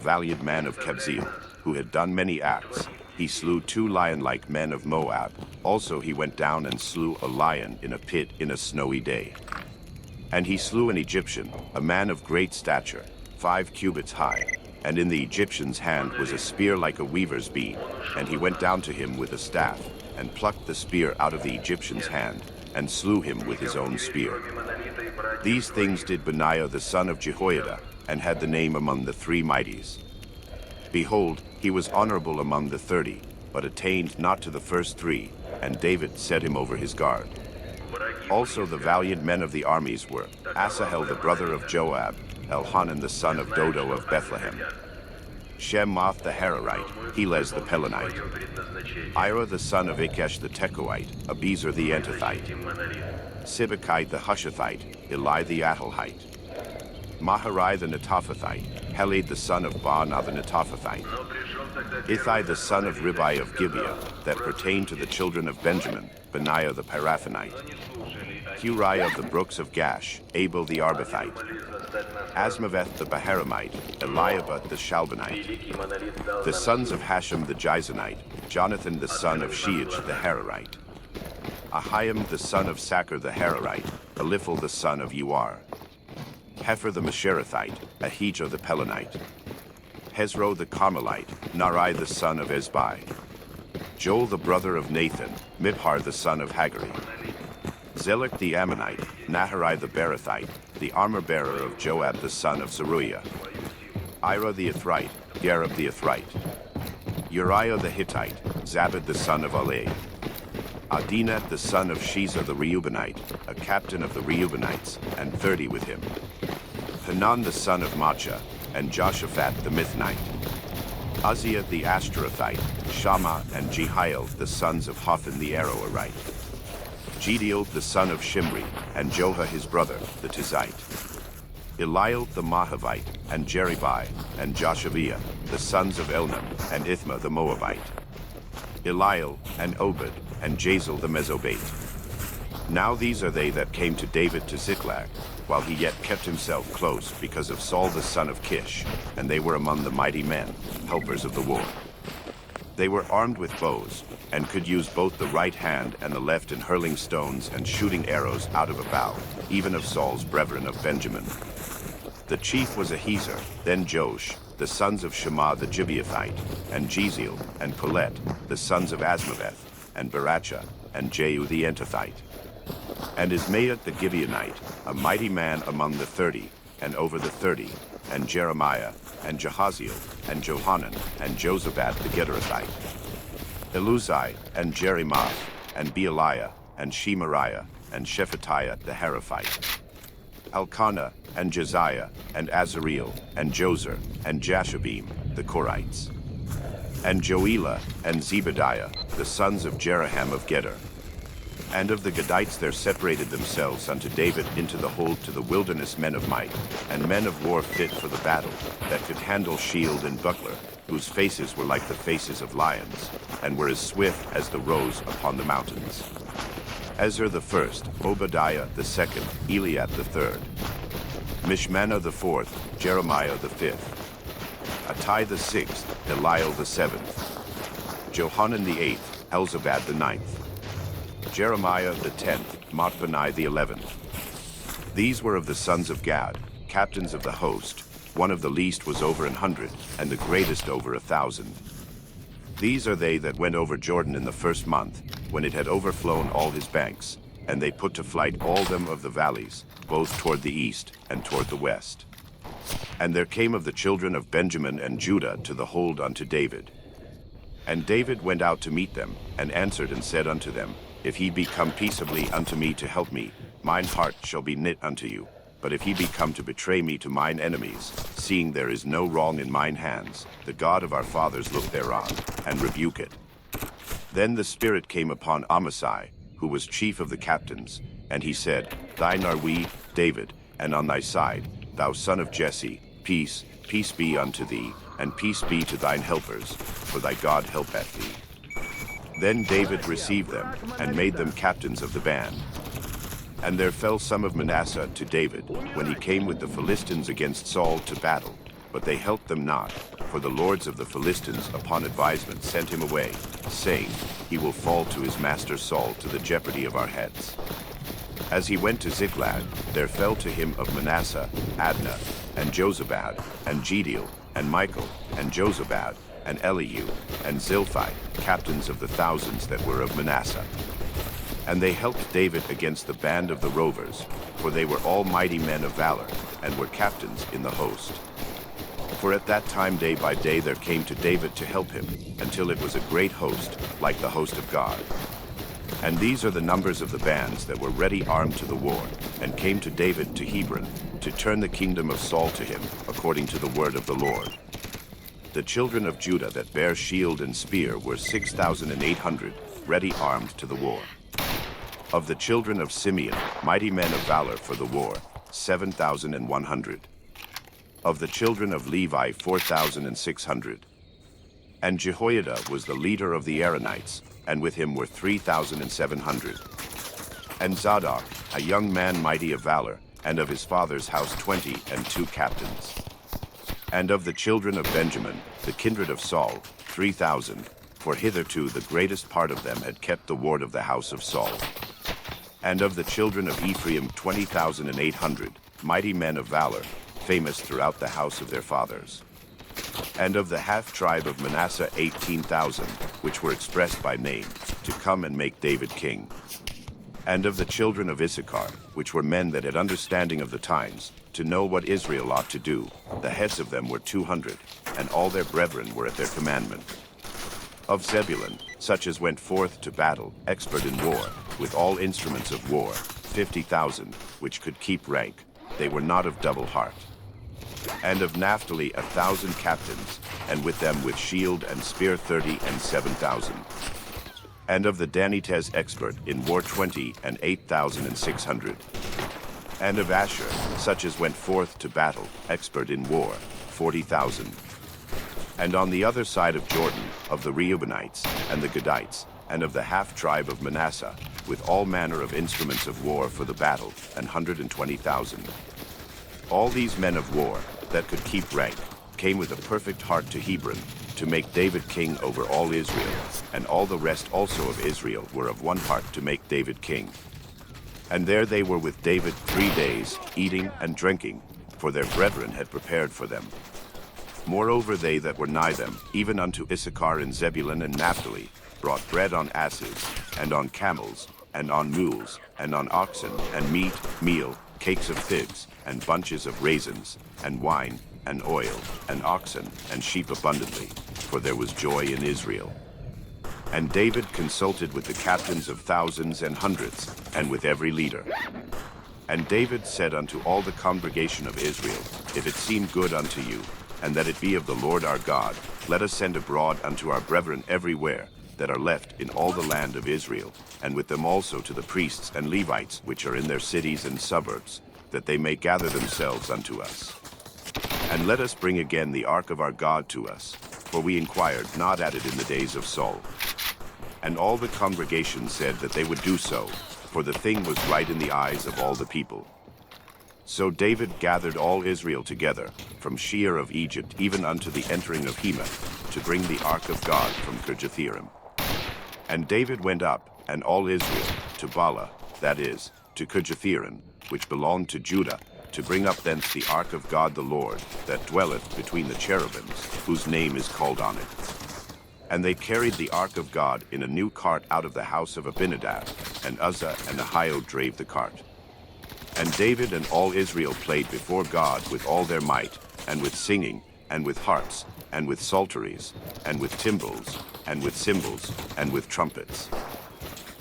valiant man of Kabzeel, who had done many acts. He slew 2 lion-like men of Moab. Also he went down and slew a lion in a pit in a snowy day. And he slew an Egyptian, a man of great stature, 5 cubits high. And in the Egyptian's hand was a spear like a weaver's beam. And he went down to him with a staff, and plucked the spear out of the Egyptian's hand, and slew him with his own spear. These things did Benaiah the son of Jehoiada, and had the name among the 3 mighties. Behold, he was honorable among the 30, but attained not to the first 3, and David set him over his guard. Also the valiant men of the armies were Asahel the brother of Joab, Elhanan the son of Dodo of Bethlehem, Shemoth the Hararite, Helez the Pelonite, Ira the son of Ikesh the Tekoite, Abiezer the Antothite, Sibachite the Hushathite, Eli the Atalhite, Maharai the Netophathite, Heled the son of Baanah the Netophathite, Ithai the son of Ribai of Gibeah, that pertained to the children of Benjamin, Benaiah the Pirathonite, Hurai of the brooks of Gash, Abel the Arbathite, Asmaveth the Baharamite, Eliabat the Shalbanite, the sons of Hashem the Gizonite, Jonathan the son of Sheach the Hararite, Ahiam the son of Sacher the Hararite, Eliphel the son of Uar, Hefer the Mesherathite, Ahijah the Pelonite, Hezro the Carmelite, Narai the son of Ezbai, Joel the brother of Nathan, Mibhar the son of Hagari, Zelek the Ammonite, Naharai the Berathite, the armor-bearer of Joab the son of Zeruiah, Ira the Ithrite, Gareb the Ithrite, Uriah the Hittite, Zabad the son of Alei, Adinat the son of Shiza the Reubenite, a captain of the Reubenites, and 30 with him, Hanan the son of Macha, and Joshaphat the Mithnite, Uzziah the Ashtarothite, Shammah and Jehiel the sons of Hotham the Aroerite, Jediel the son of Shimri, and Joha his brother, the Tizite, Eliel the Mahavite, and Jeribai, and Joshaviah, the sons of Elnam, and Ithma the Moabite, Eliel, and Obed, and Jazel the Mesobate. Now these are they that came to David to Ziklag, while he yet kept himself close because of Saul the son of Kish, and they were among the mighty men, helpers of the war. They were armed with bows, and could use both the right hand and the left in hurling stones and shooting arrows out of a bow, even of Saul's brethren of Benjamin. The chief was Ahiezer, then Josh, the sons of Shammah the Gibeathite, and Jeziel, and Pelet, the sons of Asmaveth, and Baracha, and Jehu the Antothite. And Ismael the Gibeonite, a mighty man among the 30, and over the 30, and Jeremiah, and Jehaziel, and Johanan, and Josabad the Gederathite, Eluzai, and Jerimoth, and Bealiah, and Shemariah, and Shephatiah the Haraphite, Elkanah, and Josiah, and Azareel, and Jozer, and Jashabim, the Korites, and Joelah, and Zebadiah, the sons of Jeraham of Geder. And of the Gadites there separated themselves unto David into the hold to the wilderness men of might, and men of war fit for the battle, that could handle shield and buckler, whose faces were like the faces of lions, and were as swift as the roes upon the mountains. Ezer the first, Obadiah the second, Eliat the third, Mishmannah the fourth, Jeremiah the fifth, Attai the sixth, Eliel the seventh, Johanan the eighth, Elzabad the ninth, Jeremiah the 10th, Matbanai the 11th. These were of the sons of Gad, captains of the host. One of the least was over 100, and the greatest over 1,000. These are they that went over Jordan in the first month, when it had overflown all his banks, and they put to flight all them of the valleys, both toward the east and toward the west. And there came of the children of Benjamin and Judah to the hold unto David. And David went out to meet them, and answered and said unto them, If ye be come peaceably unto me to help me, mine heart shall be knit unto you. But if ye be come to betray me to mine enemies, seeing there is no wrong in mine hands, the God of our fathers look thereon, and rebuke it. Then the Spirit came upon Amasai, who was chief of the captains, and he said, Thine are we, David, and on thy side, thou son of Jesse, peace, peace be unto thee, and peace be to thine helpers, for thy God helpeth thee. Then David received them, and made them captains of the band. And there fell some of Manasseh to David, when he came with the Philistines against Saul to battle, but they helped them not, for the lords of the Philistines upon advisement sent him away, saying, He will fall to his master Saul to the jeopardy of our heads. As he went to Ziklag, there fell to him of Manasseh, Adnah, and Jozabad, and Jediel, and Michael, and Jozabad, and Elihu, and Zilphai, captains of the thousands that were of Manasseh. And they helped David against the band of the rovers, for they were all mighty men of valor, and were captains in the host. For at that time day by day there came to David to help him, until it was a great host, like the host of God. And these are the numbers of the bands that were ready armed to the war, and came to David to Hebron, to turn the kingdom of Saul to him, according to the word of the Lord. The children of Judah that bare shield and spear were 6,800, ready armed to the war. Of the children of Simeon, mighty men of valor for the war, 7,100. Of the children of Levi, 4,600. And Jehoiada was the leader of the Aaronites, and with him were 3,700. And Zadok, a young man mighty of valor, and of his father's house 22 captains. And of the children of Benjamin, the kindred of Saul, 3,000, for hitherto the greatest part of them had kept the ward of the house of Saul. And of the children of Ephraim 20,800, mighty men of valor, famous throughout the house of their fathers. And of the half-tribe of Manasseh 18,000, which were expressed by name, to come and make David king. And of the children of Issachar, which were men that had understanding of the times, to know what Israel ought to do, the heads of them were 200, and all their brethren were at their commandment. Of Zebulun, such as went forth to battle, expert in war, with all instruments of war, 50,000, which could keep rank, they were not of double heart. And of Naphtali 1,000 captains, and with them with shield and spear 37,000. And of the Danites expert in war 20 and 8,600. And of Asher, such as went forth to battle, expert in war, 40,000. And on the other side of Jordan, of the Reubenites, and the Gadites, and of the half-tribe of Manasseh, with all manner of instruments of war for the battle, 120,000. All these men of war, that could keep rank, came with a perfect heart to Hebron, to make David king over all Israel, and all the rest also of Israel were of one heart to make David king. And there they were with David 3 days, eating and drinking, for their brethren had prepared for them. Moreover they that were nigh them, even unto Issachar and Zebulun and Naphtali, brought bread on asses, and on camels, and on mules, and on oxen, and meat, meal, cakes of figs, and bunches of raisins, and wine, and oil, and oxen, and sheep abundantly, for there was joy in Israel. And David consulted with the captains of thousands and hundreds, and with every leader. And David said unto all the congregation of Israel, If it seem good unto you, and that it be of the Lord our God, let us send abroad unto our brethren everywhere, that are left in all the land of Israel, and with them also to the priests and Levites which are in their cities and suburbs, that they may gather themselves unto us. And let us bring again the ark of our God to us, for we inquired not at it in the days of Saul. And all the congregation said that they would do so, for the thing was right in the eyes of all the people. So David gathered all Israel together, from Shear of Egypt even unto the entering of Hemath, to bring the ark of God from Kirjathjearim. And David went up, and all Israel, to Bala, that is, to Kirjathjearim, which belonged to Judah, to bring up thence the ark of God the Lord, that dwelleth between the cherubims, whose name is called on it. And they carried the ark of God in a new cart out of the house of Abinadab, and Uzzah and Ahio drave the cart. And David and all Israel played before God with all their might, and with singing, and with harps, and with psalteries, and with timbrels, and with cymbals, and with trumpets.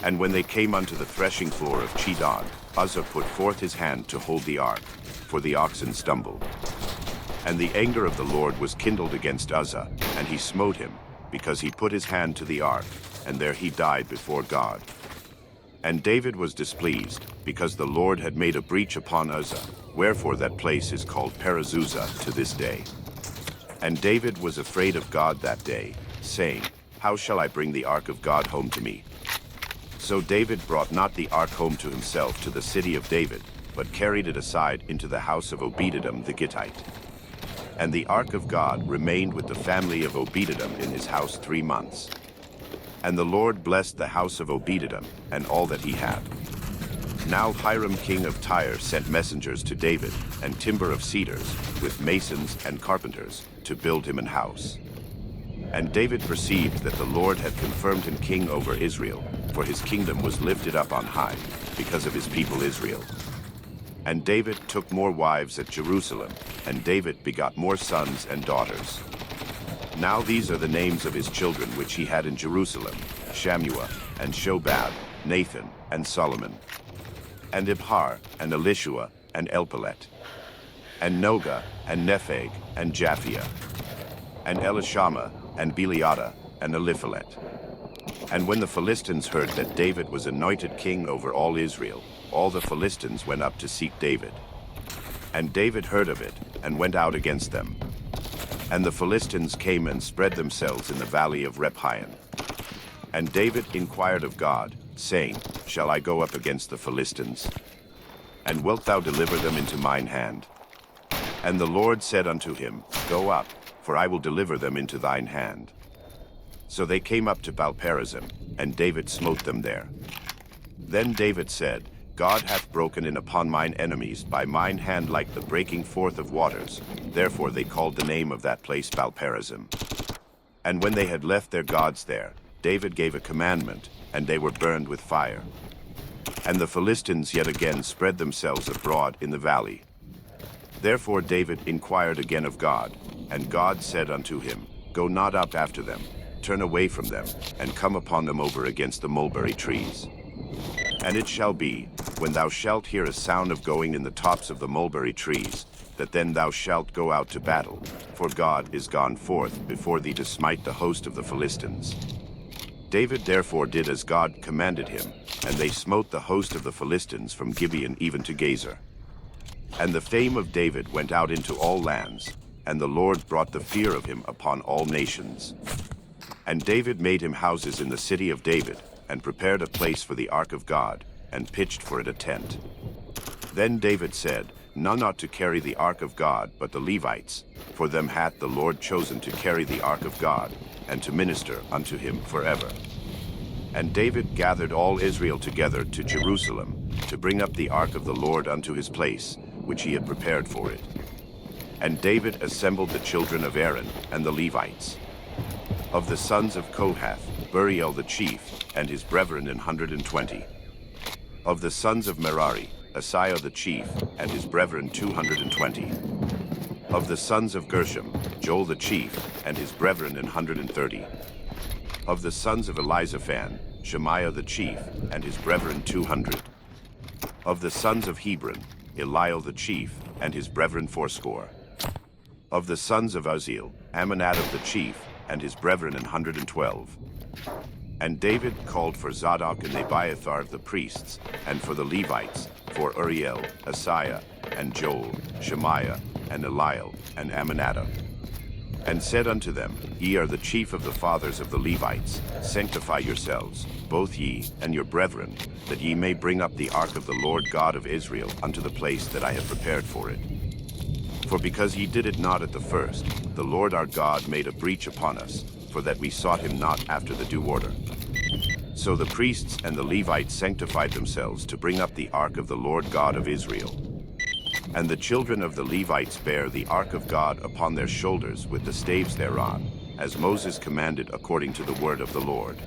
And when they came unto the threshing floor of Chidon, Uzzah put forth his hand to hold the ark, for the oxen stumbled. And the anger of the Lord was kindled against Uzzah, and he smote him, because he put his hand to the ark, and there he died before God. And David was displeased, because the Lord had made a breach upon Uzzah, wherefore that place is called Perazuzah to this day. And David was afraid of God that day, saying, How shall I bring the ark of God home to me? So David brought not the ark home to himself to the city of David, but carried it aside into the house of Obed-Edom the Gittite. And the ark of God remained with the family of Obed-Edom in his house 3 months. And the Lord blessed the house of Obed-Edom and all that he had. Now Hiram king of Tyre sent messengers to David, and timber of cedars, with masons and carpenters, to build him an house. And David perceived that the Lord had confirmed him king over Israel, for his kingdom was lifted up on high, because of his people Israel. And David took more wives at Jerusalem, and David begot more sons and daughters. Now these are the names of his children which he had in Jerusalem: Shammua, and Shobab, Nathan, and Solomon, and Ibhar, and Elishua, and Elpelet, and Noga, and Nepheg, and Japhia, and Elishama, and Beliada, and Eliphalet. And when the Philistines heard that David was anointed king over all Israel, all the Philistines went up to seek David. And David heard of it, and went out against them. And the Philistines came and spread themselves in the valley of Rephaim. And David inquired of God, saying, Shall I go up against the Philistines? And wilt thou deliver them into mine hand? And the Lord said unto him, Go up, for I will deliver them into thine hand. So they came up to Baal-perazim, and David smote them there. Then David said, God hath broken in upon mine enemies by mine hand like the breaking forth of waters. Therefore they called the name of that place Baal-perazim. And when they had left their gods there, David gave a commandment, and they were burned with fire. And the Philistines yet again spread themselves abroad in the valley. Therefore David inquired again of God, and God said unto him, Go not up after them, turn away from them, and come upon them over against the mulberry trees. And it shall be, when thou shalt hear a sound of going in the tops of the mulberry trees, that then thou shalt go out to battle, for God is gone forth before thee to smite the host of the Philistines. David therefore did as God commanded him, and they smote the host of the Philistines from Gibeon even to Gazer. And the fame of David went out into all lands, and the Lord brought the fear of him upon all nations. And David made him houses in the city of David, and prepared a place for the ark of God, and pitched for it a tent. Then David said, None ought to carry the ark of God but the Levites, for them hath the Lord chosen to carry the ark of God, and to minister unto him forever. And David gathered all Israel together to Jerusalem, to bring up the ark of the Lord unto his place, which he had prepared for it. And David assembled the children of Aaron and the Levites. Of the sons of Kohath, Buriel the chief, and his brethren 120. Of the sons of Merari, Asaiah the chief, and his brethren 220. Of the sons of Gershom, Joel the chief, and his brethren 130. Of the sons of Elizaphan, Shemaiah the chief, and his brethren 200. Of the sons of Hebron, Eliel the chief, and his brethren 80. Of the sons of Uzziel, Amminadab the chief, and his brethren 112. And David called for Zadok and Abiathar the priests, and for the Levites, for Uriel, Asaiah, and Joel, Shemaiah, and Eliel, and Amminadab. And said unto them, Ye are the chief of the fathers of the Levites, sanctify yourselves, both ye and your brethren, that ye may bring up the ark of the Lord God of Israel unto the place that I have prepared for it. For because ye did it not at the first, the Lord our God made a breach upon us, for that we sought him not after the due order. So the priests and the Levites sanctified themselves to bring up the ark of the Lord God of Israel. And the children of the Levites bare the ark of God upon their shoulders with the staves thereon, as Moses commanded according to the word of the Lord.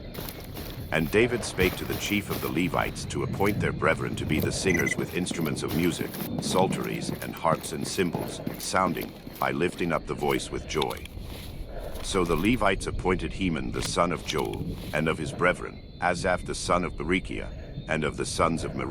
And David spake to the chief of the Levites to appoint their brethren to be the singers with instruments of music, psalteries, and harps and cymbals, sounding, by lifting up the voice with joy. So the Levites appointed Heman the son of Joel, and of his brethren, Asaph the son of Berechiah, and of the sons of Merari,